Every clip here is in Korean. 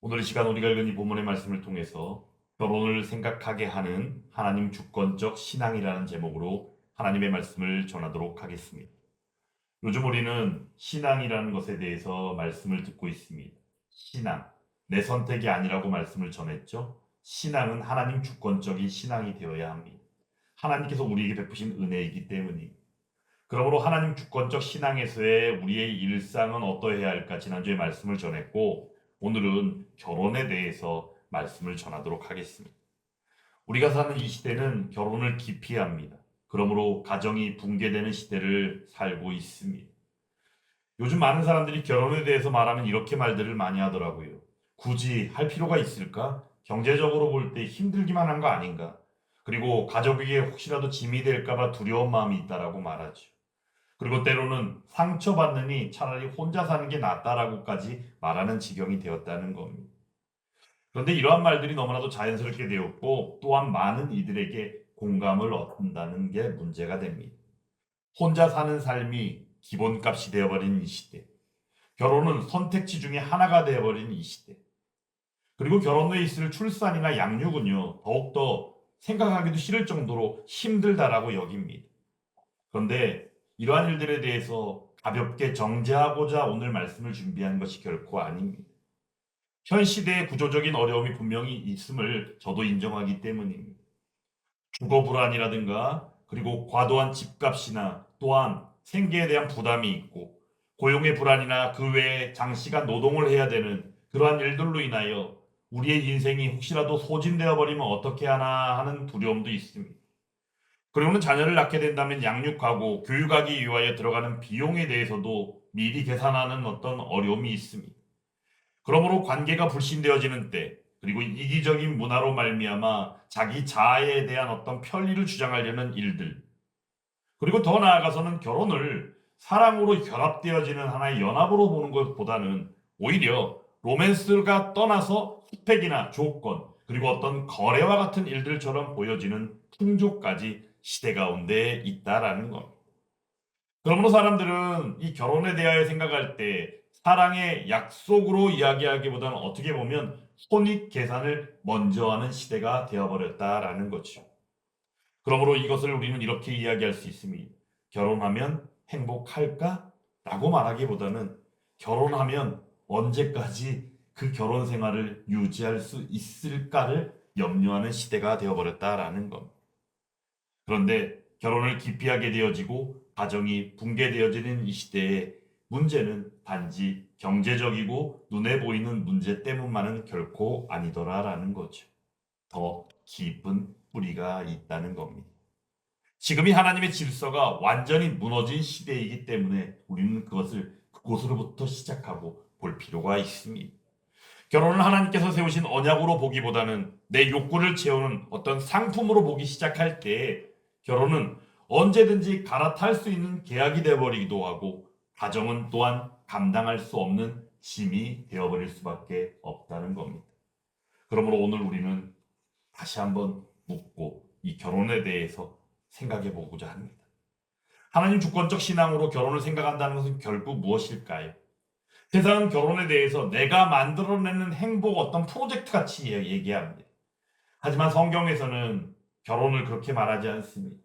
오늘 이 시간 우리가 읽은 이 본문의 말씀을 통해서 결혼을 생각하게 하는 하나님 주권적 신앙이라는 제목으로 하나님의 말씀을 전하도록 하겠습니다. 요즘 우리는 신앙이라는 것에 대해서 말씀을 듣고 있습니다. 신앙, 내 선택이 아니라고 말씀을 전했죠. 신앙은 하나님 주권적인 신앙이 되어야 합니다. 하나님께서 우리에게 베푸신 은혜이기 때문입니다. 그러므로 하나님 주권적 신앙에서의 우리의 일상은 어떠해야 할까 지난주에 말씀을 전했고 오늘은 결혼에 대해서 말씀을 전하도록 하겠습니다. 우리가 사는 이 시대는 결혼을 기피합니다. 그러므로 가정이 붕괴되는 시대를 살고 있습니다. 요즘 많은 사람들이 결혼에 대해서 말하면 이렇게 말들을 많이 하더라고요. 굳이 할 필요가 있을까? 경제적으로 볼 때 힘들기만 한 거 아닌가? 그리고 가족에게 혹시라도 짐이 될까봐 두려운 마음이 있다라고 말하죠. 그리고 때로는 상처받느니 차라리 혼자 사는 게 낫다라고까지 말하는 지경이 되었다는 겁니다. 그런데 이러한 말들이 너무나도 자연스럽게 되었고 또한 많은 이들에게 공감을 얻는다는 게 문제가 됩니다. 혼자 사는 삶이 기본값이 되어버린 이 시대. 결혼은 선택지 중에 하나가 되어버린 이 시대. 그리고 결혼 후에 있을 출산이나 양육은요, 더욱더 생각하기도 싫을 정도로 힘들다라고 여깁니다. 그런데 이러한 일들에 대해서 가볍게 정제하고자 오늘 말씀을 준비한 것이 결코 아닙니다. 현 시대의 구조적인 어려움이 분명히 있음을 저도 인정하기 때문입니다. 주거 불안이라든가 그리고 과도한 집값이나 또한 생계에 대한 부담이 있고 고용의 불안이나 그 외에 장시간 노동을 해야 되는 그러한 일들로 인하여 우리의 인생이 혹시라도 소진되어 버리면 어떻게 하나 하는 두려움도 있습니다. 그리고는 자녀를 낳게 된다면 양육하고 교육하기 위하여 들어가는 비용에 대해서도 미리 계산하는 어떤 어려움이 있습니다. 그러므로 관계가 불신되어지는 때, 그리고 이기적인 문화로 말미암아 자기 자아에 대한 어떤 편리를 주장하려는 일들, 그리고 더 나아가서는 결혼을 사랑으로 결합되어지는 하나의 연합으로 보는 것보다는 오히려 로맨스가 떠나서 스펙이나 조건, 그리고 어떤 거래와 같은 일들처럼 보여지는 풍조까지 시대 가운데 있다라는 겁니다. 그러므로 사람들은 이 결혼에 대하여 생각할 때 사랑의 약속으로 이야기하기보다는 어떻게 보면 손익 계산을 먼저 하는 시대가 되어버렸다라는 거죠. 그러므로 이것을 우리는 이렇게 이야기할 수 있습니다. 결혼하면 행복할까? 라고 말하기보다는 결혼하면 언제까지 그 결혼 생활을 유지할 수 있을까를 염려하는 시대가 되어버렸다라는 겁니다. 그런데 결혼을 기피하게 되어지고 가정이 붕괴되어지는 이 시대에 문제는 단지 경제적이고 눈에 보이는 문제 때문만은 결코 아니더라라는 거죠. 더 깊은 뿌리가 있다는 겁니다. 지금이 하나님의 질서가 완전히 무너진 시대이기 때문에 우리는 그것을 그곳으로부터 시작하고 볼 필요가 있습니다. 결혼을 하나님께서 세우신 언약으로 보기보다는 내 욕구를 채우는 어떤 상품으로 보기 시작할 때 결혼은 언제든지 갈아탈 수 있는 계약이 되어버리기도 하고 가정은 또한 감당할 수 없는 짐이 되어버릴 수밖에 없다는 겁니다. 그러므로 오늘 우리는 다시 한번 묻고 이 결혼에 대해서 생각해 보고자 합니다. 하나님 주권적 신앙으로 결혼을 생각한다는 것은 결국 무엇일까요? 세상은 결혼에 대해서 내가 만들어내는 행복 어떤 프로젝트 같이 얘기합니다. 하지만 성경에서는 결혼을 그렇게 말하지 않습니다.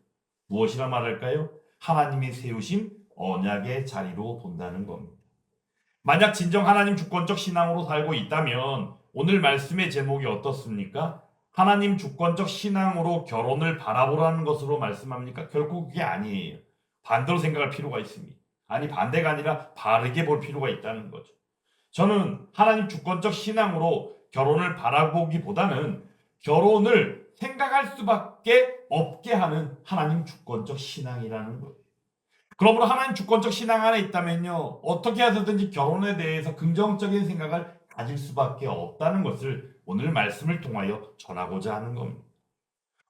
무엇이라 말할까요? 하나님이 세우신 언약의 자리로 본다는 겁니다. 만약 진정 하나님 주권적 신앙으로 살고 있다면 오늘 말씀의 제목이 어떻습니까? 하나님 주권적 신앙으로 결혼을 바라보라는 것으로 말씀합니까? 결국 그게 아니에요. 반대로 생각할 필요가 있습니다. 아니, 반대가 아니라 바르게 볼 필요가 있다는 거죠. 저는 하나님 주권적 신앙으로 결혼을 바라보기보다는 결혼을 생각할 수밖에 없게 하는 하나님 주권적 신앙이라는 거예요. 그러므로 하나님 주권적 신앙 안에 있다면요, 어떻게 하든지 결혼에 대해서 긍정적인 생각을 가질 수밖에 없다는 것을 오늘 말씀을 통하여 전하고자 하는 겁니다.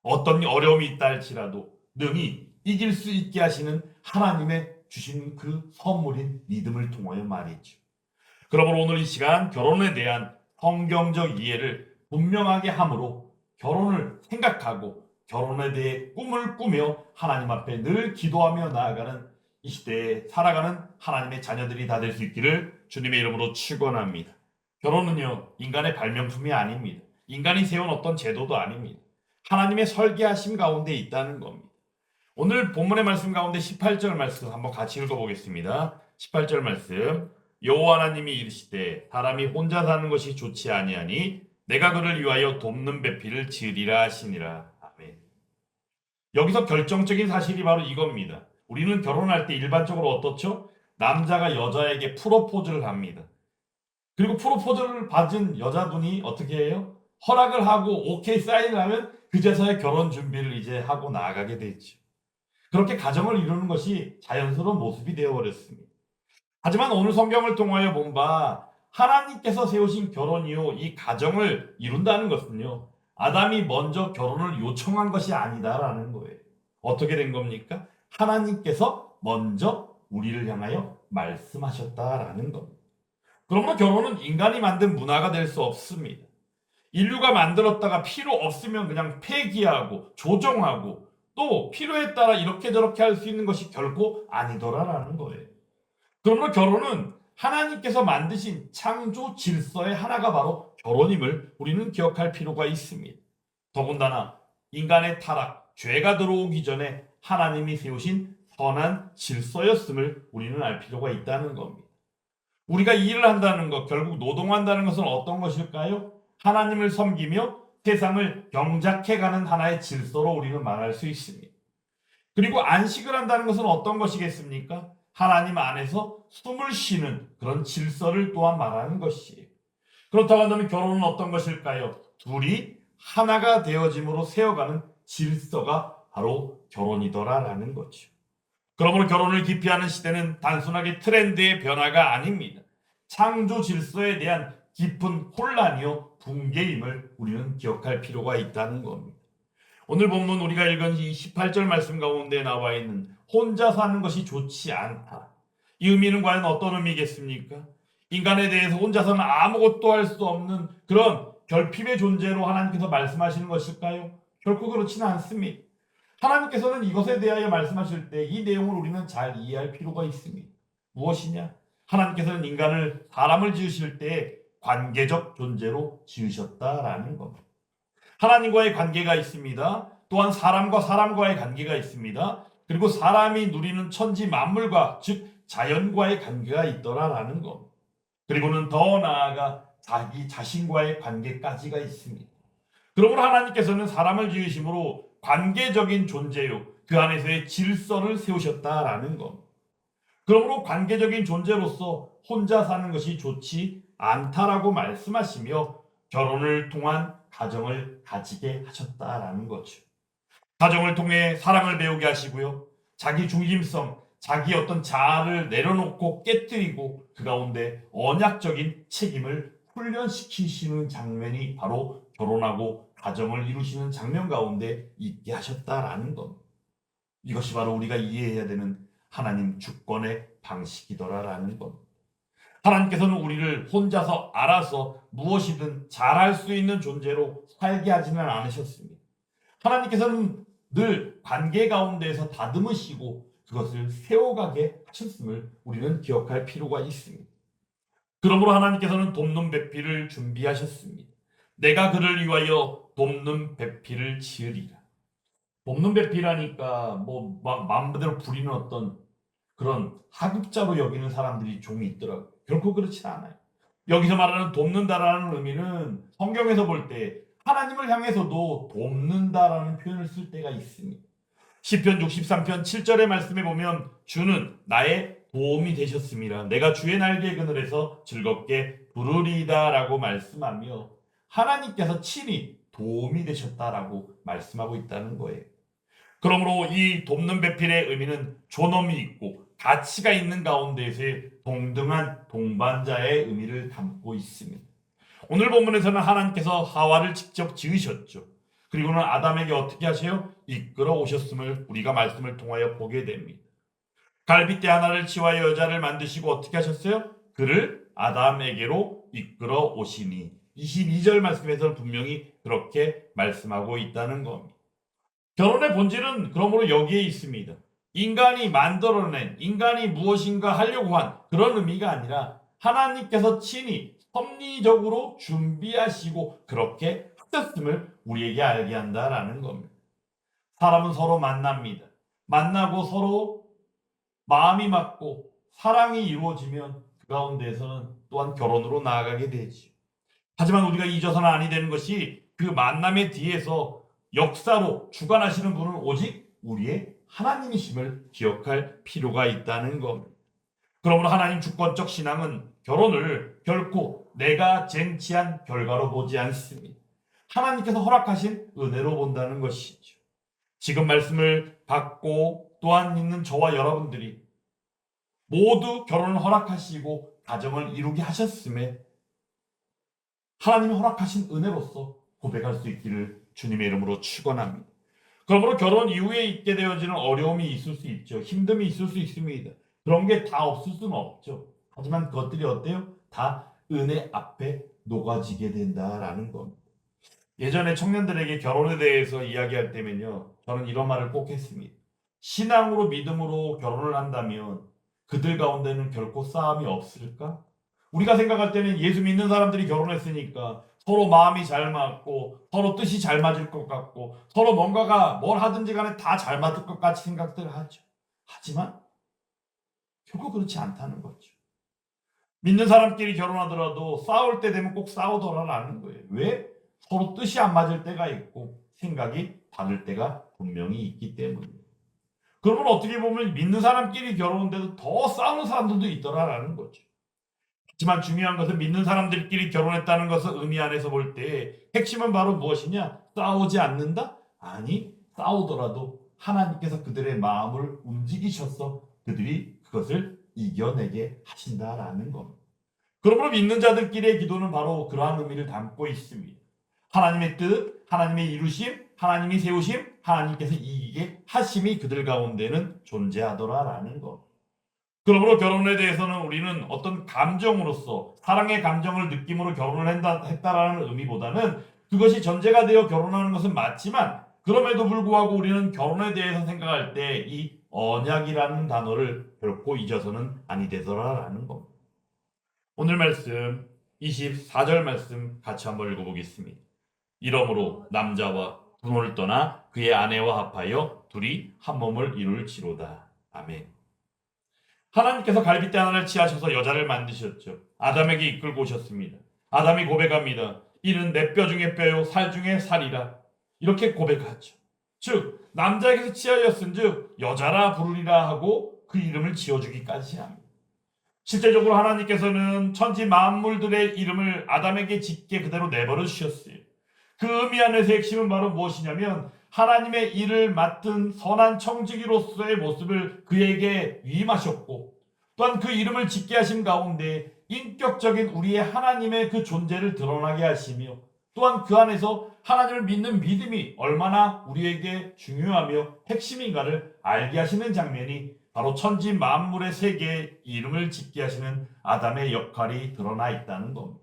어떤 어려움이 있다 할지라도 능히 이길 수 있게 하시는 하나님의 주신 그 선물인 믿음을 통하여 말이죠. 그러므로 오늘 이 시간 결혼에 대한 성경적 이해를 분명하게 함으로 결혼을 생각하고 결혼에 대해 꿈을 꾸며 하나님 앞에 늘 기도하며 나아가는 이 시대에 살아가는 하나님의 자녀들이 다 될 수 있기를 주님의 이름으로 축원합니다. 결혼은요, 인간의 발명품이 아닙니다. 인간이 세운 어떤 제도도 아닙니다. 하나님의 설계하심 가운데 있다는 겁니다. 오늘 본문의 말씀 가운데 18절 말씀 한번 같이 읽어보겠습니다. 18절 말씀. 여호와 하나님이 이르시되 사람이 혼자 사는 것이 좋지 아니하니 내가 그를 위하여 돕는 배필을 지으리라 하시니라. 아멘. 여기서 결정적인 사실이 바로 이겁니다. 우리는 결혼할 때 일반적으로 어떻죠? 남자가 여자에게 프로포즈를 합니다. 그리고 프로포즈를 받은 여자분이 어떻게 해요? 허락을 하고 오케이 사인을 하면 그제서야 결혼 준비를 이제 하고 나아가게 되죠. 그렇게 가정을 이루는 것이 자연스러운 모습이 되어버렸습니다. 하지만 오늘 성경을 통하여 본 바 하나님께서 세우신 결혼이요 이 가정을 이룬다는 것은요 아담이 먼저 결혼을 요청한 것이 아니다라는 거예요. 어떻게 된 겁니까? 하나님께서 먼저 우리를 향하여 말씀하셨다라는 겁니다. 그러므로 결혼은 인간이 만든 문화가 될 수 없습니다. 인류가 만들었다가 필요 없으면 그냥 폐기하고 조정하고 또 필요에 따라 이렇게 저렇게 할 수 있는 것이 결코 아니더라라는 거예요. 그러므로 결혼은 하나님께서 만드신 창조 질서의 하나가 바로 결혼임을 우리는 기억할 필요가 있습니다. 더군다나 인간의 타락, 죄가 들어오기 전에 하나님이 세우신 선한 질서였음을 우리는 알 필요가 있다는 겁니다. 우리가 일을 한다는 것, 결국 노동한다는 것은 어떤 것일까요? 하나님을 섬기며 세상을 경작해가는 하나의 질서로 우리는 말할 수 있습니다. 그리고 안식을 한다는 것은 어떤 것이겠습니까? 하나님 안에서 숨을 쉬는 그런 질서를 또한 말하는 것이에요. 그렇다고 한다면 결혼은 어떤 것일까요? 둘이 하나가 되어짐으로 세워가는 질서가 바로 결혼이더라라는 거죠. 그러므로 결혼을 기피하는 시대는 단순하게 트렌드의 변화가 아닙니다. 창조 질서에 대한 깊은 혼란이요 붕괴임을 우리는 기억할 필요가 있다는 겁니다. 오늘 본문 우리가 읽은 이 18절 말씀 가운데 나와 있는 혼자 사는 것이 좋지 않다. 이 의미는 과연 어떤 의미겠습니까? 인간에 대해서 혼자서는 아무것도 할 수 없는 그런 결핍의 존재로 하나님께서 말씀하시는 것일까요? 결코 그렇지는 않습니다. 하나님께서는 이것에 대하여 말씀하실 때 이 내용을 우리는 잘 이해할 필요가 있습니다. 무엇이냐? 하나님께서는 인간을 사람을 지으실 때 관계적 존재로 지으셨다라는 겁니다. 하나님과의 관계가 있습니다. 또한 사람과 사람과의 관계가 있습니다. 그리고 사람이 누리는 천지 만물과 즉 자연과의 관계가 있더라라는 겁니다. 그리고는 더 나아가 자기 자신과의 관계까지가 있습니다. 그러므로 하나님께서는 사람을 지으심으로 관계적인 존재요 그 안에서의 질서를 세우셨다라는 겁니다. 그러므로 관계적인 존재로서 혼자 사는 것이 좋지 않다라고 말씀하시며 결혼을 통한 가정을 가지게 하셨다라는 거죠. 가정을 통해 사랑을 배우게 하시고요. 자기 중심성, 자기 어떤 자아를 내려놓고 깨뜨리고 그 가운데 언약적인 책임을 훈련시키시는 장면이 바로 결혼하고 가정을 이루시는 장면 가운데 있게 하셨다라는 겁니다. 이것이 바로 우리가 이해해야 되는 하나님 주권의 방식이더라라는 겁니다. 하나님께서는 우리를 혼자서 알아서 무엇이든 잘할 수 있는 존재로 살게 하지는 않으셨습니다. 하나님께서는 늘 관계 가운데에서 다듬으시고 그것을 세워가게 하셨음을 우리는 기억할 필요가 있습니다. 그러므로 하나님께서는 돕는 배필을 준비하셨습니다. 내가 그를 위하여 돕는 배필을 지으리라. 돕는 배필하니까 뭐 마음대로 부리는 어떤 그런 하급자로 여기는 사람들이 종이 있더라고요. 결코 그렇지 않아요. 여기서 말하는 돕는다라는 의미는 성경에서 볼 때 하나님을 향해서도 돕는다라는 표현을 쓸 때가 있습니다. 시편 63편 7절의 말씀에 보면 주는 나의 도움이 되셨습니다. 내가 주의 날개의 그늘에서 즐겁게 부르리다라고 말씀하며 하나님께서 친히 도움이 되셨다라고 말씀하고 있다는 거예요. 그러므로 이 돕는 배필의 의미는 존엄이 있고 가치가 있는 가운데에서의 동등한 동반자의 의미를 담고 있습니다. 오늘 본문에서는 하나님께서 하와를 직접 지으셨죠. 그리고는 아담에게 어떻게 하세요? 이끌어 오셨음을 우리가 말씀을 통하여 보게 됩니다. 갈빗대 하나를 치와여 여자를 만드시고 어떻게 하셨어요? 그를 아담에게로 이끌어 오시니 22절 말씀에서는 분명히 그렇게 말씀하고 있다는 겁니다. 결혼의 본질은 그러므로 여기에 있습니다. 인간이 만들어낸, 인간이 무엇인가 하려고 한 그런 의미가 아니라 하나님께서 친히 섭리적으로 준비하시고 그렇게 하셨음을 우리에게 알게 한다라는 겁니다. 사람은 서로 만납니다. 만나고 서로 마음이 맞고 사랑이 이루어지면 그 가운데에서는 또한 결혼으로 나아가게 되지. 하지만 우리가 잊어서는 아니 되는 것이 그 만남의 뒤에서 역사로 주관하시는 분은 오직 우리의 하나님이심을 기억할 필요가 있다는 겁니다. 그러므로 하나님 주권적 신앙은 결혼을 결코 내가 쟁취한 결과로 보지 않습니다. 하나님께서 허락하신 은혜로 본다는 것이죠. 지금 말씀을 받고 또한 있는 저와 여러분들이 모두 결혼을 허락하시고 가정을 이루게 하셨음에 하나님이 허락하신 은혜로서 고백할 수 있기를 주님의 이름으로 축원합니다. 그러므로 결혼 이후에 있게 되어지는 어려움이 있을 수 있죠. 힘듦이 있을 수 있습니다. 그런 게 다 없을 수는 없죠. 하지만 그것들이 어때요? 다 은혜 앞에 녹아지게 된다라는 겁니다. 예전에 청년들에게 결혼에 대해서 이야기할 때면요, 저는 이런 말을 꼭 했습니다. 신앙으로 믿음으로 결혼을 한다면 그들 가운데는 결코 싸움이 없을까? 우리가 생각할 때는 예수 믿는 사람들이 결혼했으니까 서로 마음이 잘 맞고 서로 뜻이 잘 맞을 것 같고 서로 뭔가가 뭘 하든지 간에 다 잘 맞을 것 같이 생각들을 하죠. 하지만 결코 그렇지 않다는 거죠. 믿는 사람끼리 결혼하더라도 싸울 때 되면 꼭 싸우더라라는 거예요. 왜? 서로 뜻이 안 맞을 때가 있고 생각이 다를 때가 분명히 있기 때문이에요. 그러면 어떻게 보면 믿는 사람끼리 결혼한데도 더 싸우는 사람들도 있더라라는 거죠. 하지만 중요한 것은 믿는 사람들끼리 결혼했다는 것을 의미 안에서 볼 때 핵심은 바로 무엇이냐? 싸우지 않는다? 아니, 싸우더라도 하나님께서 그들의 마음을 움직이셔서 그들이 그것을 이겨내게 하신다라는 겁니다. 그러므로 믿는 자들끼리의 기도는 바로 그러한 의미를 담고 있습니다. 하나님의 뜻, 하나님의 이루심, 하나님이 세우심, 하나님께서 이기게 하심이 그들 가운데는 존재하더라라는 것. 그러므로 결혼에 대해서는 우리는 어떤 감정으로서 사랑의 감정을 느낌으로 결혼을 했다라는 의미보다는 그것이 전제가 되어 결혼하는 것은 맞지만 그럼에도 불구하고 우리는 결혼에 대해서 생각할 때 이 언약이라는 단어를 결코 잊어서는 아니 되더라라는 겁니다. 오늘 말씀 24절 말씀 같이 한번 읽어보겠습니다. 이러므로 남자와 부모를 떠나 그의 아내와 합하여 둘이 한 몸을 이룰지로다. 아멘. 하나님께서 갈빗대 하나를 취하셔서 여자를 만드셨죠. 아담에게 이끌고 오셨습니다. 아담이 고백합니다. 이는 내 뼈 중에 뼈요 살 중에 살이라. 이렇게 고백하죠. 즉 남자에게서 취하였은즉 여자라 부르리라 하고 그 이름을 지어주기까지 합니다. 실제적으로 하나님께서는 천지 만물들의 이름을 아담에게 짓게 그대로 내버려 주셨어요. 그 의미 안에서 핵심은 바로 무엇이냐면 하나님의 일을 맡은 선한 청지기로서의 모습을 그에게 위임하셨고 또한 그 이름을 짓게 하심 가운데 인격적인 우리의 하나님의 그 존재를 드러나게 하시며 또한 그 안에서 하나님을 믿는 믿음이 얼마나 우리에게 중요하며 핵심인가를 알게 하시는 장면이 바로 천지 만물의 세계에 이름을 짓게 하시는 아담의 역할이 드러나 있다는 겁니다.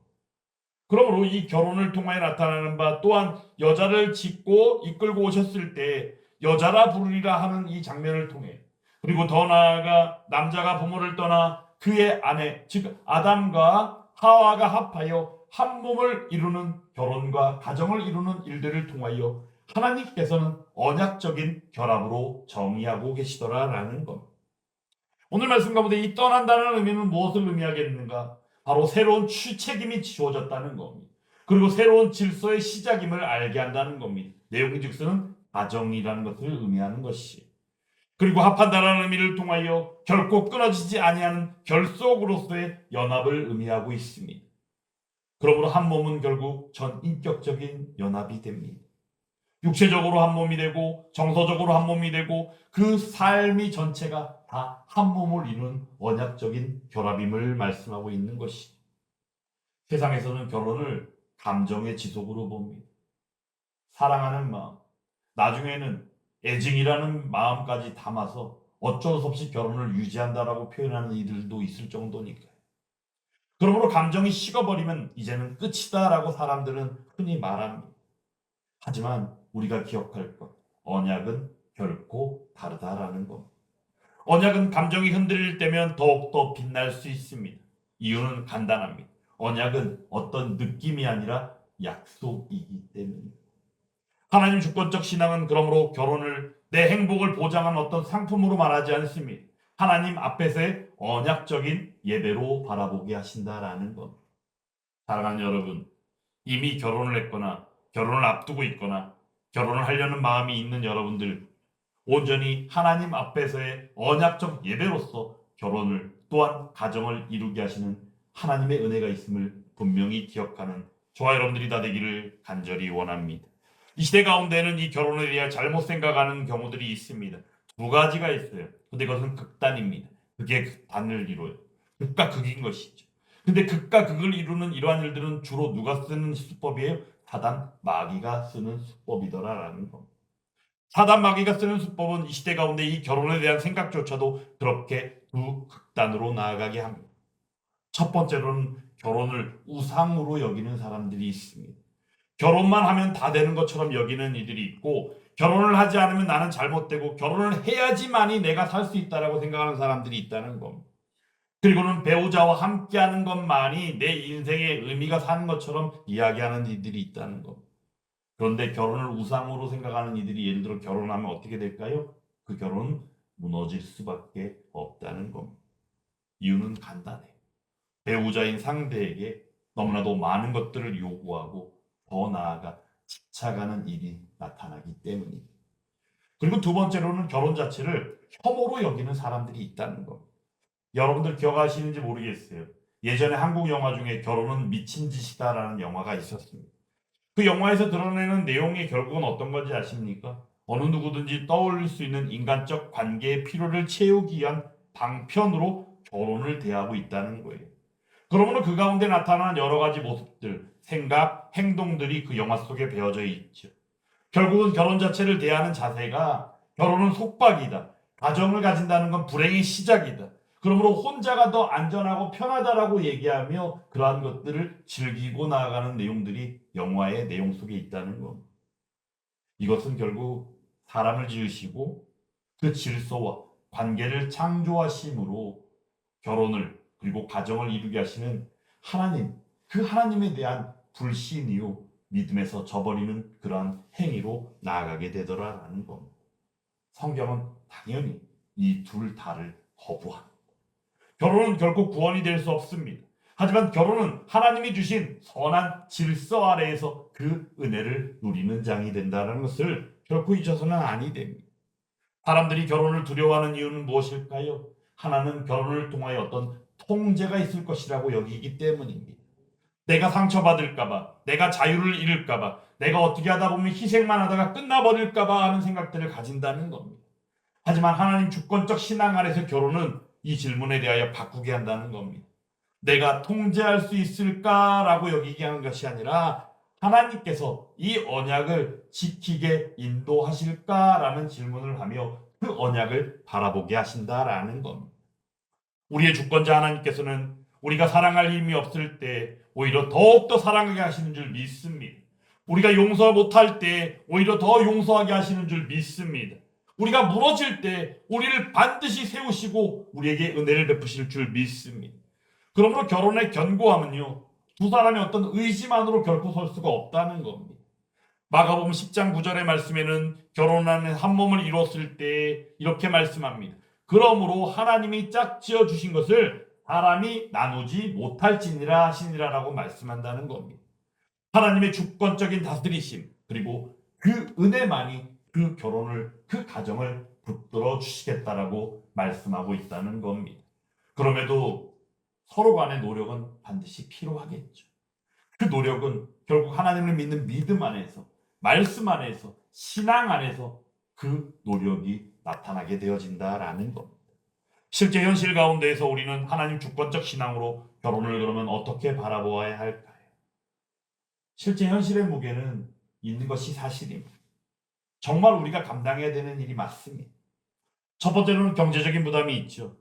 그러므로 이 결혼을 통하여 나타나는 바 또한 여자를 짓고 이끌고 오셨을 때 여자라 부르리라 하는 이 장면을 통해 그리고 더 나아가 남자가 부모를 떠나 그의 아내 즉 아담과 하와가 합하여 한 몸을 이루는 결혼과 가정을 이루는 일들을 통하여 하나님께서는 언약적인 결합으로 정의하고 계시더라라는 것. 오늘 말씀 가운데 이 떠난다는 의미는 무엇을 의미하겠는가? 바로 새로운 책임이 주어졌다는 겁니다. 그리고 새로운 질서의 시작임을 알게 한다는 겁니다. 내용즉슨 가정이라는 것을 의미하는 것이. 그리고 합한다는 의미를 통하여 결코 끊어지지 아니하는 결속으로서의 연합을 의미하고 있습니다. 그러므로 한 몸은 결국 전인격적인 연합이 됩니다. 육체적으로 한 몸이 되고 정서적으로 한 몸이 되고 그 삶이 전체가 다 한 몸을 이룬 언약적인 결합임을 말씀하고 있는 것이. 세상에서는 결혼을 감정의 지속으로 봅니다. 사랑하는 마음, 나중에는 애증이라는 마음까지 담아서 어쩔 수 없이 결혼을 유지한다라고 표현하는 이들도 있을 정도니까요. 그러므로 감정이 식어버리면 이제는 끝이다라고 사람들은 흔히 말합니다. 하지만 우리가 기억할 것, 언약은 결코 다르다라는 것. 언약은 감정이 흔들릴 때면 더욱더 빛날 수 있습니다. 이유는 간단합니다. 언약은 어떤 느낌이 아니라 약속이기 때문입니다. 하나님 주권적 신앙은 그러므로 결혼을 내 행복을 보장한 어떤 상품으로 말하지 않습니다. 하나님 앞에서의 언약적인 예배로 바라보게 하신다라는 것. 사랑하는 여러분, 이미 결혼을 했거나 결혼을 앞두고 있거나 결혼을 하려는 마음이 있는 여러분들, 온전히 하나님 앞에서의 언약적 예배로서 결혼을 또한 가정을 이루게 하시는 하나님의 은혜가 있음을 분명히 기억하는 저와 여러분들이 다 되기를 간절히 원합니다. 이 시대 가운데는 이 결혼에 대해 잘못 생각하는 경우들이 있습니다. 두 가지가 있어요. 근데 그것은 극단입니다. 그게 극단을 이루어요. 극과 극인 것이죠. 근데 극과 극을 이루는 이러한 일들은 주로 누가 쓰는 수법이에요? 사단 마귀가 쓰는 수법이더라라는 겁니다. 사단 마귀가 쓰는 수법은 이 시대 가운데 이 결혼에 대한 생각조차도 그렇게 두 극단으로 나아가게 합니다. 첫 번째로는 결혼을 우상으로 여기는 사람들이 있습니다. 결혼만 하면 다 되는 것처럼 여기는 이들이 있고, 결혼을 하지 않으면 나는 잘못되고 결혼을 해야지만이 내가 살 수 있다라고 생각하는 사람들이 있다는 겁니다. 그리고는 배우자와 함께하는 것만이 내 인생의 의미가 사는 것처럼 이야기하는 이들이 있다는 겁니다. 그런데 결혼을 우상으로 생각하는 이들이 예를 들어 결혼하면 어떻게 될까요? 그 결혼은 무너질 수밖에 없다는 겁니다. 이유는 간단해요. 배우자인 상대에게 너무나도 많은 것들을 요구하고 더 나아가 집착하는 일이 나타나기 때문입니다. 그리고 두 번째로는 결혼 자체를 혐오로 여기는 사람들이 있다는 겁니다. 여러분들 기억하시는지 모르겠어요. 예전에 한국 영화 중에 결혼은 미친 짓이다라는 영화가 있었습니다. 그 영화에서 드러내는 내용이 결국은 어떤 건지 아십니까? 어느 누구든지 떠올릴 수 있는 인간적 관계의 필요를 채우기 위한 방편으로 결혼을 대하고 있다는 거예요. 그러므로 그 가운데 나타난 여러 가지 모습들, 생각, 행동들이 그 영화 속에 배어져 있죠. 결국은 결혼 자체를 대하는 자세가 결혼은 속박이다. 가정을 가진다는 건 불행의 시작이다. 그러므로 혼자가 더 안전하고 편하다라고 얘기하며 그러한 것들을 즐기고 나아가는 내용들이 영화의 내용 속에 있다는 겁니다. 이것은 결국 사람을 지으시고 그 질서와 관계를 창조하심으로 결혼을 그리고 가정을 이루게 하시는 하나님, 그 하나님에 대한 불신이요 믿음에서 저버리는 그러한 행위로 나아가게 되더라라는 겁니다. 성경은 당연히 이 둘 다를 거부합니다. 결혼은 결코 구원이 될 수 없습니다. 하지만 결혼은 하나님이 주신 선한 질서 아래에서 그 은혜를 누리는 장이 된다는 것을 결코 잊어서는 아니 됩니다. 사람들이 결혼을 두려워하는 이유는 무엇일까요? 하나는 결혼을 통하여 어떤 통제가 있을 것이라고 여기기 때문입니다. 내가 상처받을까봐, 내가 자유를 잃을까봐, 내가 어떻게 하다 보면 희생만 하다가 끝나버릴까봐 하는 생각들을 가진다는 겁니다. 하지만 하나님 주권적 신앙 아래서 결혼은 이 질문에 대하여 바꾸게 한다는 겁니다. 내가 통제할 수 있을까라고 여기게 하는 것이 아니라 하나님께서 이 언약을 지키게 인도하실까라는 질문을 하며 그 언약을 바라보게 하신다라는 겁니다. 우리의 주권자 하나님께서는 우리가 사랑할 힘이 없을 때 오히려 더욱더 사랑하게 하시는 줄 믿습니다. 우리가 용서 못할 때 오히려 더 용서하게 하시는 줄 믿습니다. 우리가 무너질 때 우리를 반드시 세우시고 우리에게 은혜를 베푸실 줄 믿습니다. 그러므로 결혼의 견고함은요, 두 사람의 어떤 의지만으로 결코 설 수가 없다는 겁니다. 마가복음 10장 9절의 말씀에는 결혼하는 한 몸을 이뤘을 때 이렇게 말씀합니다. 그러므로 하나님이 짝지어 주신 것을 사람이 나누지 못할지니라 하시니라라고 말씀한다는 겁니다. 하나님의 주권적인 다스리심 그리고 그 은혜만이 그 결혼을 그 가정을 붙들어 주시겠다라고 말씀하고 있다는 겁니다. 그럼에도 서로 간의 노력은 반드시 필요하겠죠. 그 노력은 결국 하나님을 믿는 믿음 안에서 말씀 안에서 신앙 안에서 그 노력이 나타나게 되어진다라는 겁니다. 실제 현실 가운데에서 우리는 하나님 주권적 신앙으로 결혼을 그러면 어떻게 바라보아야 할까요? 실제 현실의 무게는 있는 것이 사실입니다. 정말 우리가 감당해야 되는 일이 맞습니다. 첫 번째로는 경제적인 부담이 있죠.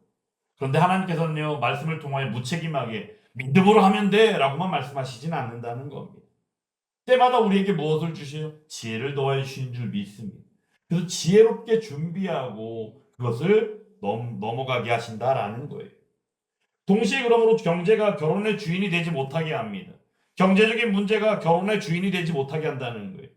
그런데 하나님께서는요, 말씀을 통하여 무책임하게 믿음으로 하면 돼 라고만 말씀하시진 않는다는 겁니다. 때마다 우리에게 무엇을 주시요? 지혜를 더해 주신 줄 믿습니다. 그래서 지혜롭게 준비하고 그것을 넘어가게 하신다라는 거예요. 동시에 그러므로 경제가 결혼의 주인이 되지 못하게 합니다. 경제적인 문제가 결혼의 주인이 되지 못하게 한다는 거예요.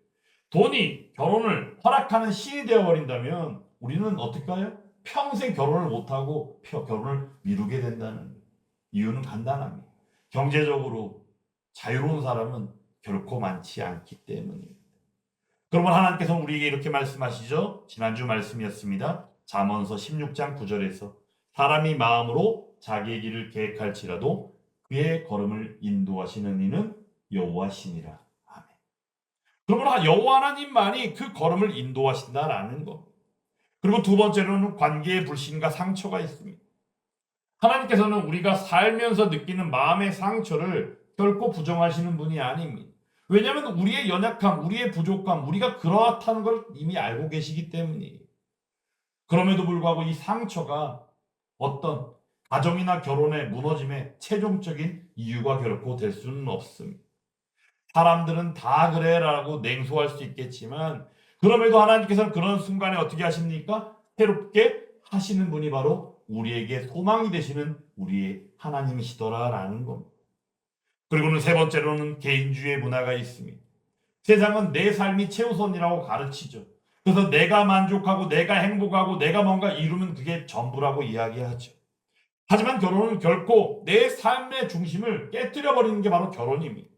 돈이 결혼을 허락하는 신이 되어버린다면 우리는 어떻게 해요? 평생 결혼을 못하고 결혼을 미루게 된다는 거예요. 이유는 간단합니다. 경제적으로 자유로운 사람은 결코 많지 않기 때문입니다. 그러면 하나님께서는 우리에게 이렇게 말씀하시죠. 지난주 말씀이었습니다. 잠언서 16장 9절에서 사람이 마음으로 자기의 길을 계획할지라도 그의 걸음을 인도하시는 이는 여호와시니라. 아멘. 그러면 여호와 하나님만이 그 걸음을 인도하신다라는 것. 그리고 두 번째로는 관계의 불신과 상처가 있습니다. 하나님께서는 우리가 살면서 느끼는 마음의 상처를 결코 부정하시는 분이 아닙니다. 왜냐하면 우리의 연약함, 우리의 부족함, 우리가 그렇다는 걸 이미 알고 계시기 때문이에요. 그럼에도 불구하고 이 상처가 어떤 가정이나 결혼의 무너짐의 최종적인 이유가 결코 될 수는 없습니다. 사람들은 다 그래라고 냉소할 수 있겠지만 그럼에도 하나님께서는 그런 순간에 어떻게 하십니까? 새롭게 하시는 분이 바로 우리에게 소망이 되시는 우리의 하나님이시더라라는 겁니다. 그리고는 세 번째로는 개인주의 문화가 있습니다. 세상은 내 삶이 최우선이라고 가르치죠. 그래서 내가 만족하고 내가 행복하고 내가 뭔가 이루면 그게 전부라고 이야기하죠. 하지만 결혼은 결코 내 삶의 중심을 깨뜨려 버리는 게 바로 결혼입니다.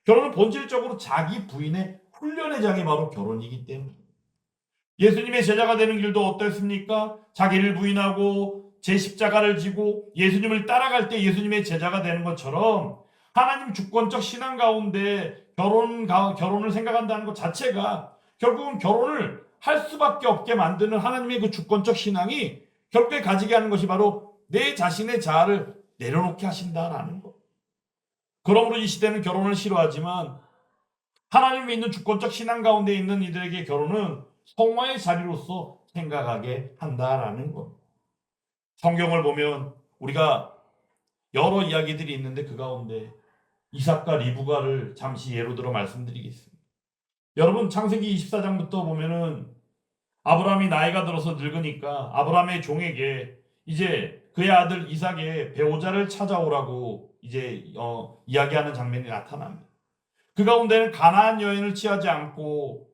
결혼은 본질적으로 자기 부인의 훈련의 장이 바로 결혼이기 때문입니다. 예수님의 제자가 되는 길도 어땠습니까? 자기를 부인하고 제 십자가를 지고 예수님을 따라갈 때 예수님의 제자가 되는 것처럼 하나님 주권적 신앙 가운데 결혼을 생각한다는 것 자체가 결국은 결혼을 할 수밖에 없게 만드는 하나님의 그 주권적 신앙이 결국에 가지게 하는 것이 바로 내 자신의 자아를 내려놓게 하신다라는 것. 그러므로 이 시대는 결혼을 싫어하지만 하나님 믿는 주권적 신앙 가운데 있는 이들에게 결혼은 성화의 자리로서 생각하게 한다라는 것. 성경을 보면 우리가 여러 이야기들이 있는데 그 가운데 이삭과 리브가를 잠시 예로 들어 말씀드리겠습니다. 여러분 창세기 24장부터 보면은 아브라함이 나이가 들어서 늙으니까 아브라함의 종에게 이제 그의 아들 이삭의 배우자를 찾아오라고 이제 이야기하는 장면이 나타납니다. 그 가운데는 가나안 여인을 취하지 않고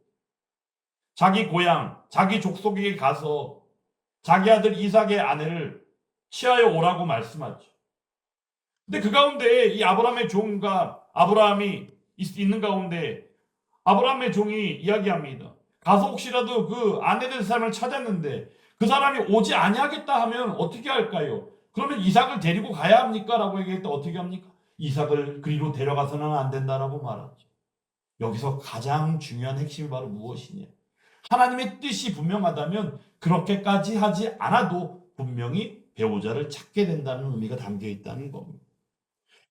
자기 고향, 자기 족속에게 가서 자기 아들 이삭의 아내를 취하여 오라고 말씀하죠. 근데 그 가운데 이 아브라함의 종과 아브라함이 있는 가운데 아브라함의 종이 이야기합니다. 가서 혹시라도 그 아내된 사람을 찾았는데 그 사람이 오지 아니하겠다 하면 어떻게 할까요? 그러면 이삭을 데리고 가야 합니까? 라고 얘기했다. 어떻게 합니까? 이삭을 그리로 데려가서는 안 된다라고 말하죠. 여기서 가장 중요한 핵심이 바로 무엇이냐? 하나님의 뜻이 분명하다면 그렇게까지 하지 않아도 분명히 배우자를 찾게 된다는 의미가 담겨 있다는 겁니다.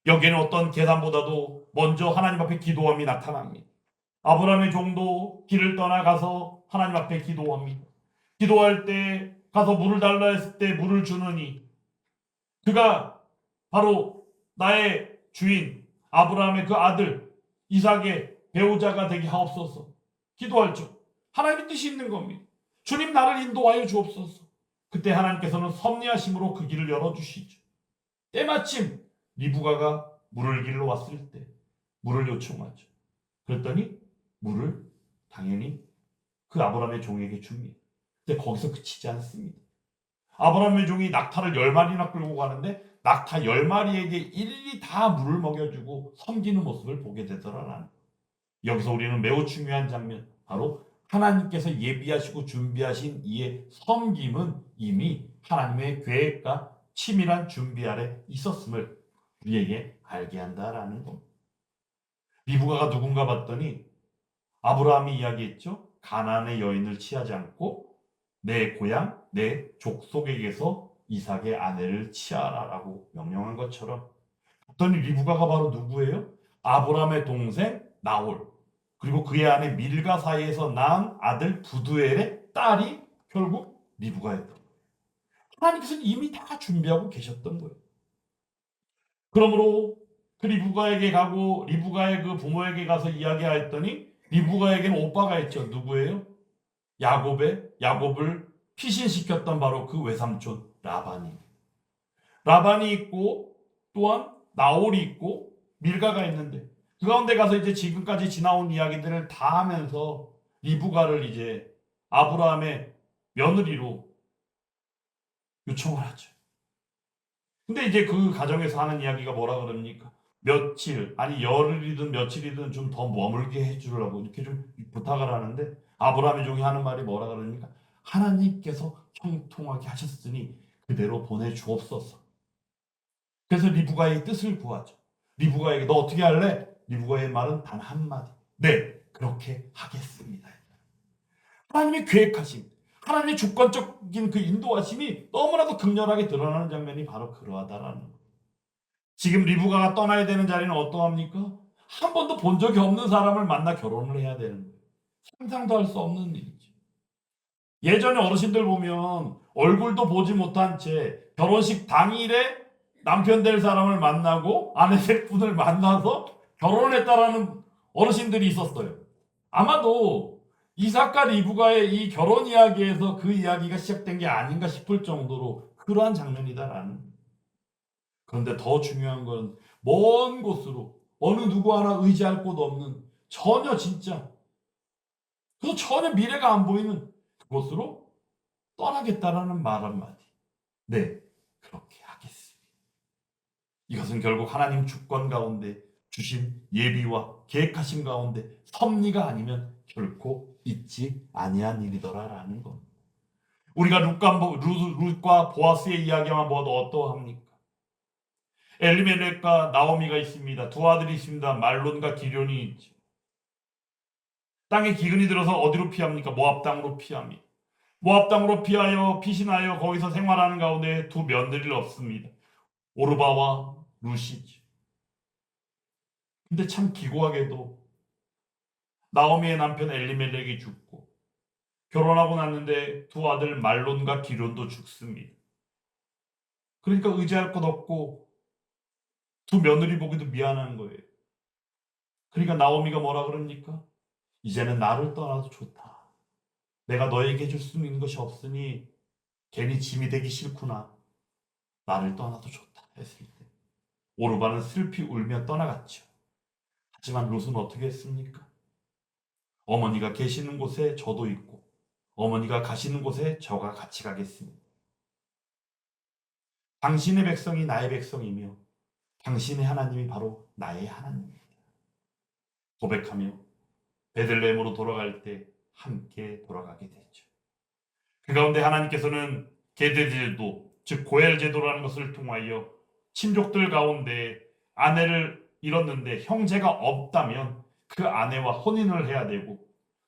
여기에는 어떤 계산보다도 먼저 하나님 앞에 기도함이 나타납니다. 아브라함의 종도 길을 떠나가서 하나님 앞에 기도합니다. 기도할 때 가서 물을 달라 했을 때 물을 주느니 그가 바로 나의 주인 아브라함의 그 아들 이삭의 배우자가 되게 하옵소서. 기도하죠. 하나님의 뜻이 있는 겁니다. 주님 나를 인도하여 주옵소서. 그때 하나님께서는 섭리하심으로 그 길을 열어주시죠. 때마침 리브가가 물을 길러 왔을 때 물을 요청하죠. 그랬더니 물을 당연히 그 아브라함의 종에게 줍니다. 근데 거기서 그치지 않습니다. 아브라함의 종이 낙타를 10마리나 끌고 가는데 낙타 10마리에게 일일이 다 물을 먹여주고 섬기는 모습을 보게 되더라라는. 여기서 우리는 매우 중요한 장면, 바로 하나님께서 예비하시고 준비하신 이의 섬김은 이미 하나님의 계획과 치밀한 준비 아래 있었음을 우리에게 알게 한다라는 겁니다. 리브가가 누군가 봤더니 아브라함이 이야기했죠. 가나안의 여인을 취하지 않고 내 고향, 내 족속에게서 이삭의 아내를 취하라라고 명령한 것처럼, 봤더니 리브가가 바로 누구예요? 아브라함의 동생 나홀, 그리고 그의 아내 밀가 사이에서 낳은 아들 부두엘의 딸이 결국 리브가였던 거예요. 하나님께서는 이미 다 준비하고 계셨던 거예요. 그러므로 그 리브가에게 가고 리브가의 그 부모에게 가서 이야기하였더니 리브가에게는 오빠가 있죠. 누구예요? 야곱을 피신시켰던 바로 그 외삼촌 라반입니다. 라반이 있고 또한 나홀이 있고 밀가가 있는데 그 가운데 가서 이제 지금까지 지나온 이야기들을 다 하면서 리브가를 이제 아브라함의 며느리로 요청을 하죠. 근데 이제 그 가정에서 하는 이야기가 뭐라 그럽니까? 며칠, 아니 열흘이든 며칠이든 좀 더 머물게 해주라고 이렇게 좀 부탁을 하는데 아브라함의 종이 하는 말이 뭐라 그러니까 하나님께서 형통하게 하셨으니 그대로 보내주옵소서. 그래서 리브가의 뜻을 구하죠. 리브가에게 너 어떻게 할래? 리브가의 말은 단 한마디. 네, 그렇게 하겠습니다. 하나님의 계획하심, 하나님의 주권적인 그 인도하심이 너무나도 극렬하게 드러나는 장면이 바로 그러하다라는 거. 지금 리브가가 떠나야 되는 자리는 어떠합니까? 한 번도 본 적이 없는 사람을 만나 결혼을 해야 되는 거예요. 상상도 할 수 없는 일이죠. 예전에 어르신들 보면 얼굴도 보지 못한 채 결혼식 당일에 남편 될 사람을 만나고 아내 될 분을 만나서 결혼했다라는 어르신들이 있었어요. 아마도 이삭과 리브가의 이 결혼 이야기에서 그 이야기가 시작된 게 아닌가 싶을 정도로 그러한 장면이다라는. 그런데 더 중요한 건 먼 곳으로 어느 누구 하나 의지할 곳 없는 전혀 진짜 그래서 전혀 미래가 안 보이는 그곳으로 떠나겠다라는 말 한마디. 네, 그렇게 하겠습니다. 이것은 결국 하나님 주권 가운데 주신 예비와 계획하심 가운데 섭리가 아니면 결코 있지 아니한 일이더라라는 것. 우리가 룻과 보아스의 이야기만 보아도 어떠합니까? 엘리멜렉과 나오미가 있습니다. 두 아들이 있습니다. 말론과 기련이 있죠. 땅에 기근이 들어서 어디로 피합니까? 모압 땅으로 피합니다. 모압 땅으로 피하여 피신하여 거기서 생활하는 가운데 두 며느리를 얻습니다. 오르바와 루시죠. 근데 참 기고하게도 나오미의 남편 엘리멜렉이 죽고 결혼하고 났는데 두 아들 말론과 기련도 죽습니다. 그러니까 의지할 것 없고 두 며느리 보기도 미안한 거예요. 그러니까 나오미가 뭐라 그럽니까? 이제는 나를 떠나도 좋다. 내가 너에게 해줄 수 있는 것이 없으니 괜히 짐이 되기 싫구나. 나를 떠나도 좋다 했을 때 오르바는 슬피 울며 떠나갔죠. 하지만 롯은 어떻게 했습니까? 어머니가 계시는 곳에 저도 있고 어머니가 가시는 곳에 저가 같이 가겠습니다. 당신의 백성이 나의 백성이며 당신의 하나님이 바로 나의 하나님입니다. 고백하며 베들레헴으로 돌아갈 때 함께 돌아가게 되죠. 그 가운데 하나님께서는 계대제도, 즉 고엘 제도라는 것을 통하여 친족들 가운데 아내를 잃었는데 형제가 없다면 그 아내와 혼인을 해야 되고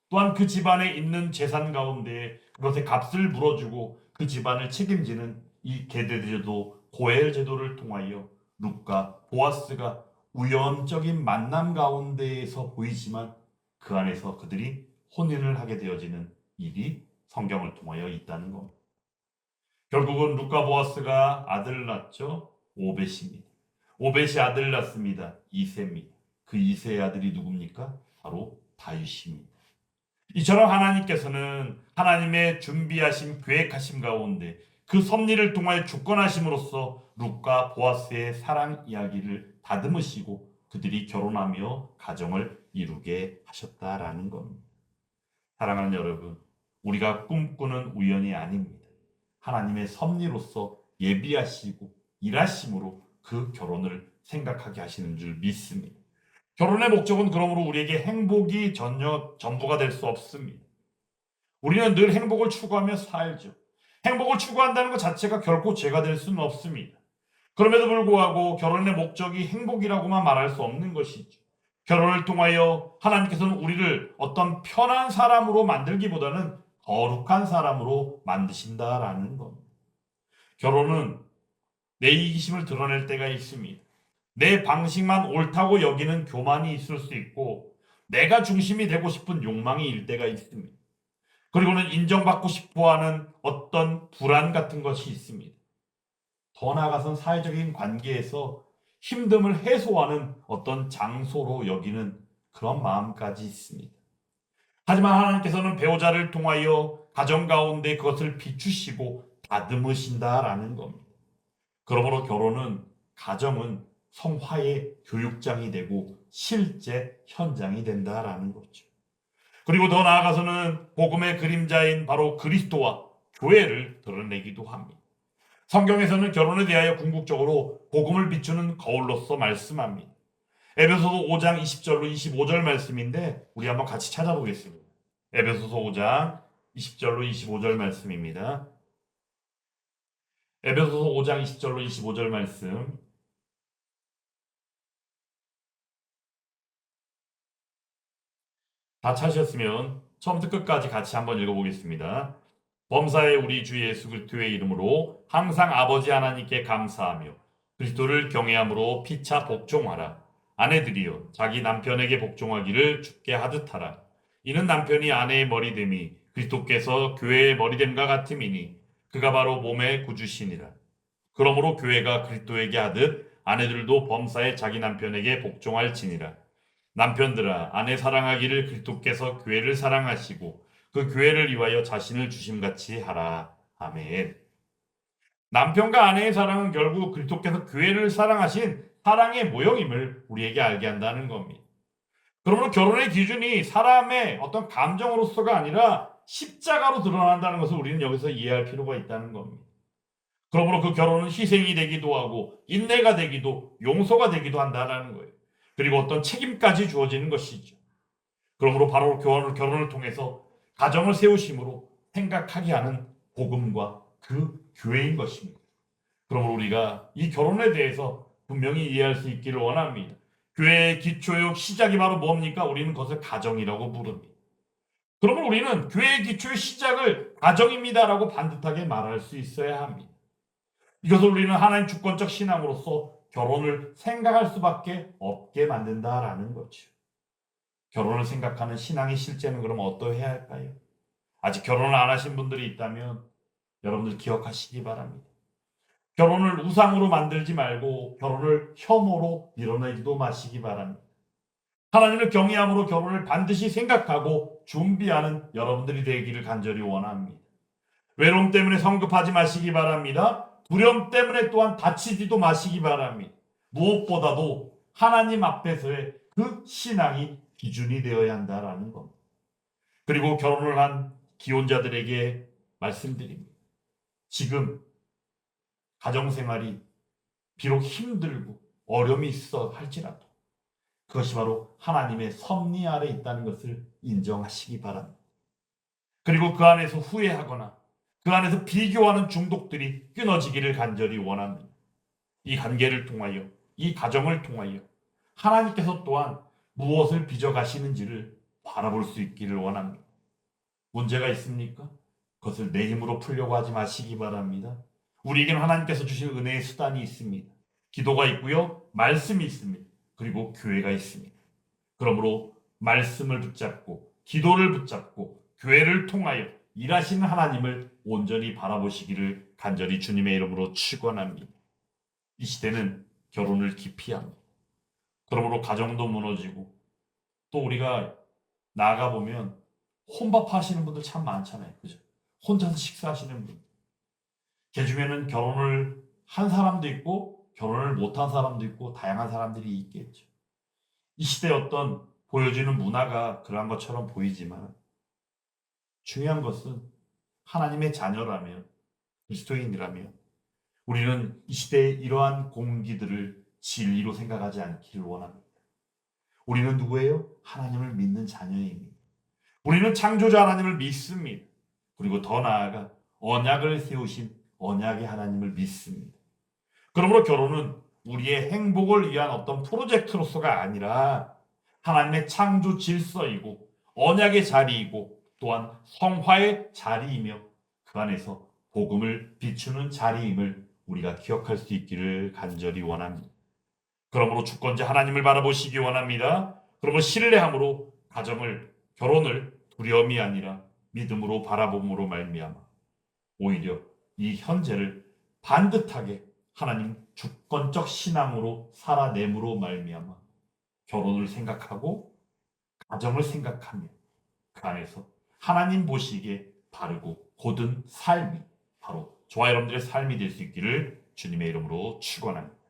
또한 그 집안에 있는 재산 가운데 그것의 값을 물어주고 그 집안을 책임지는 이 계대제도 고엘 제도를 통하여 룻과 보아스가 우연적인 만남 가운데에서 보이지만 그 안에서 그들이 혼인을 하게 되어지는 일이 성경을 통하여 있다는 겁니다. 결국은 룻과 보아스가 아들을 낳죠. 오벳입니다. 오벳이 아들을 낳습니다. 이새입니다. 그 이새의 아들이 누굽니까? 바로 다윗입니다. 이처럼 하나님께서는 하나님의 준비하신 계획하심 가운데 그 섭리를 통하여 주권하심으로써 룻과 보아스의 사랑 이야기를 다듬으시고 그들이 결혼하며 가정을 이루게 하셨다라는 겁니다. 사랑하는 여러분, 우리가 꿈꾸는 우연이 아닙니다. 하나님의 섭리로서 예비하시고 일하심으로 그 결혼을 생각하게 하시는 줄 믿습니다. 결혼의 목적은 그러므로 우리에게 행복이 전부가 될 수 없습니다. 우리는 늘 행복을 추구하며 살죠. 행복을 추구한다는 것 자체가 결코 죄가 될 수는 없습니다. 그럼에도 불구하고 결혼의 목적이 행복이라고만 말할 수 없는 것이죠. 결혼을 통하여 하나님께서는 우리를 어떤 편한 사람으로 만들기보다는 거룩한 사람으로 만드신다라는 겁니다. 결혼은 내 이기심을 드러낼 때가 있습니다. 내 방식만 옳다고 여기는 교만이 있을 수 있고 내가 중심이 되고 싶은 욕망이 일 때가 있습니다. 그리고는 인정받고 싶어하는 어떤 불안 같은 것이 있습니다. 더 나아가선 사회적인 관계에서 힘듦을 해소하는 어떤 장소로 여기는 그런 마음까지 있습니다. 하지만 하나님께서는 배우자를 통하여 가정 가운데 그것을 비추시고 다듬으신다라는 겁니다. 그러므로 결혼은 가정은 성화의 교육장이 되고 실제 현장이 된다라는 거죠. 그리고 더 나아가서는 복음의 그림자인 바로 그리스도와 교회를 드러내기도 합니다. 성경에서는 결혼에 대하여 궁극적으로 복음을 비추는 거울로서 말씀합니다. 에베소서 5장 20절로 25절 말씀인데 우리 한번 같이 찾아보겠습니다. 에베소서 5장 20절로 25절 말씀입니다. 에베소서 5장 20절로 25절 말씀. 다 찾으셨으면 처음부터 끝까지 같이 한번 읽어보겠습니다. 범사의 우리 주 예수 그리스도의 이름으로 항상 아버지 하나님께 감사하며 그리스도를 경외함으로 피차 복종하라. 아내들이여 자기 남편에게 복종하기를 주께 하듯 하라. 이는 남편이 아내의 머리됨이 그리스도께서 교회의 머리됨과 같음이니 그가 바로 몸의 구주시니라. 그러므로 교회가 그리스도에게 하듯 아내들도 범사에 자기 남편에게 복종할지니라. 남편들아 아내 사랑하기를 그리스도께서 교회를 사랑하시고 그 교회를 위하여 자신을 주심같이 하라. 아멘. 남편과 아내의 사랑은 결국 그리스도께서 교회를 사랑하신 사랑의 모형임을 우리에게 알게 한다는 겁니다. 그러므로 결혼의 기준이 사람의 어떤 감정으로서가 아니라 십자가로 드러난다는 것을 우리는 여기서 이해할 필요가 있다는 겁니다. 그러므로 그 결혼은 희생이 되기도 하고 인내가 되기도 용서가 되기도 한다는 거예요. 그리고 어떤 책임까지 주어지는 것이죠. 그러므로 바로 결혼을 통해서 가정을 세우심으로 생각하게 하는 복음과 그 교회인 것입니다. 그러므로 우리가 이 결혼에 대해서 분명히 이해할 수 있기를 원합니다. 교회의 기초요 시작이 바로 뭡니까? 우리는 그것을 가정이라고 부릅니다. 그러면 우리는 교회의 기초의 시작을 가정입니다라고 반듯하게 말할 수 있어야 합니다. 이것을 우리는 하나님 주권적 신앙으로서 결혼을 생각할 수밖에 없게 만든다라는 거죠. 결혼을 생각하는 신앙의 실제는 그럼 어떠해야 할까요? 아직 결혼을 안 하신 분들이 있다면 여러분들 기억하시기 바랍니다. 결혼을 우상으로 만들지 말고 결혼을 혐오로 밀어내지도 마시기 바랍니다. 하나님을 경외함으로 결혼을 반드시 생각하고 준비하는 여러분들이 되기를 간절히 원합니다. 외로움 때문에 성급하지 마시기 바랍니다. 두려움 때문에 또한 다치지도 마시기 바랍니다. 무엇보다도 하나님 앞에서의 그 신앙이 기준이 되어야 한다라는 겁니다. 그리고 결혼을 한 기혼자들에게 말씀드립니다. 지금 가정생활이 비록 힘들고 어려움이 있어 할지라도 그것이 바로 하나님의 섭리 아래 있다는 것을 인정하시기 바랍니다. 그리고 그 안에서 후회하거나 그 안에서 비교하는 중독들이 끊어지기를 간절히 원합니다. 이 관계를 통하여 이 가정을 통하여 하나님께서 또한 무엇을 빚어가시는지를 바라볼 수 있기를 원합니다. 문제가 있습니까? 그것을 내 힘으로 풀려고 하지 마시기 바랍니다. 우리에게는 하나님께서 주신 은혜의 수단이 있습니다. 기도가 있고요. 말씀이 있습니다. 그리고 교회가 있습니다. 그러므로 말씀을 붙잡고 기도를 붙잡고 교회를 통하여 일하시는 하나님을 온전히 바라보시기를 간절히 주님의 이름으로 축원합니다. 이 시대는 결혼을 기피합니다. 그러므로 가정도 무너지고 또 우리가 나가보면 혼밥 하시는 분들 참 많잖아요. 그죠? 혼자서 식사하시는 분. 제 주변에는 결혼을 한 사람도 있고 결혼을 못한 사람도 있고 다양한 사람들이 있겠죠. 이 시대의 어떤 보여지는 문화가 그러한 것처럼 보이지만 중요한 것은 하나님의 자녀라면 그리스도인이라면 우리는 이 시대의 이러한 공기들을 진리로 생각하지 않기를 원합니다. 우리는 누구예요? 하나님을 믿는 자녀입니다. 우리는 창조자 하나님을 믿습니다. 그리고 더 나아가 언약을 세우신 언약의 하나님을 믿습니다. 그러므로 결혼은 우리의 행복을 위한 어떤 프로젝트로서가 아니라 하나님의 창조 질서이고 언약의 자리이고 또한 성화의 자리이며 그 안에서 복음을 비추는 자리임을 우리가 기억할 수 있기를 간절히 원합니다. 그러므로 주권자 하나님을 바라보시기 원합니다. 그러므로 신뢰함으로 가정을 결혼을 두려움이 아니라 믿음으로 바라봄으로 말미암아 오히려 이 현재를 반듯하게 하나님 주권적 신앙으로 살아냄으로 말미암아 결혼을 생각하고 가정을 생각하며 그 안에서 하나님 보시기에 바르고 고든 삶이 바로 저와 여러분들의 삶이 될 수 있기를 주님의 이름으로 축원합니다.